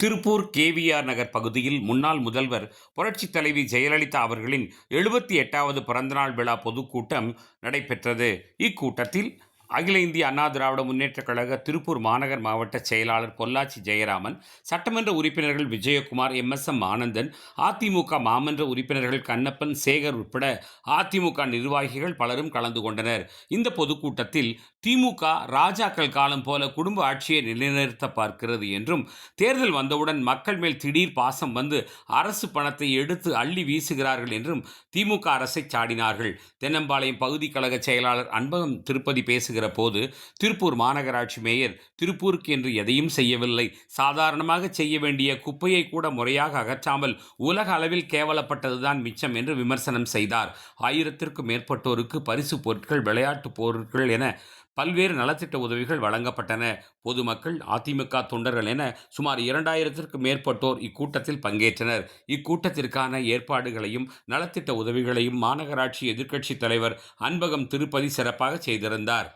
Tiruppur KVR நகர் பகுதியில் முன்னாள் முதல்வர் புரட்சித் தலைவி ஜெயலலிதா அவர்களின் 78வது பிறந்தநாள் விழா பொதுக்கூட்டம் நடைபெற்றது. இக்கூட்டத்தில் அகில இந்திய அண்ணா திராவிட முன்னேற்றக் கழக திருப்பூர் மாநகர் மாவட்ட செயலாளர் பொள்ளாச்சி ஜெயராமன், சட்டமன்ற உறுப்பினர்கள் விஜயகுமார், எம். ஆனந்தன், அதிமுக மாமன்ற உறுப்பினர்கள் கண்ணப்பன், சேகர் உட்பட அதிமுக நிர்வாகிகள் பலரும் கலந்து கொண்டனர். இந்த பொதுக்கூட்டத்தில் திமுக ராஜாக்கள் காலம் போல குடும்ப ஆட்சியை நிலைநிறுத்த பார்க்கிறது என்றும், தேர்தல் வந்தவுடன் மக்கள் மேல் திடீர் பாசம் வந்து அரசு பணத்தை எடுத்து அள்ளி வீசுகிறார்கள் என்றும் திமுக அரசை சாடினார்கள். தென்னம்பாளையம் பகுதி கழக செயலாளர் அன்பகம் திருப்பதி பேசுகிற போது, திருப்பூர் மாநகராட்சி மேயர் திருப்பூருக்கு என்று எதையும் செய்யவில்லை, சாதாரணமாக செய்ய வேண்டிய குப்பையை கூட முறையாக அகற்றாமல் உலக அளவில் கேவலப்பட்டதுதான் மிச்சம் என்று விமர்சனம் செய்தார். 1000த்திற்கும் மேற்பட்டோருக்கு பரிசு பொருட்கள், விளையாட்டு பொருட்கள் என பல்வேறு நலத்திட்ட உதவிகள் வழங்கப்பட்டன. பொதுமக்கள், அதிமுக தொண்டர்கள் என சுமார் 2000த்திற்கும் மேற்பட்டோர் இக்கூட்டத்தில் பங்கேற்றனர். இக்கூட்டத்திற்கான ஏற்பாடுகளையும் நலத்திட்ட உதவிகளையும் மாநகராட்சி எதிர்க்கட்சித் தலைவர் அன்பகம் திருப்பதி சிறப்பாக செய்திருந்தார்.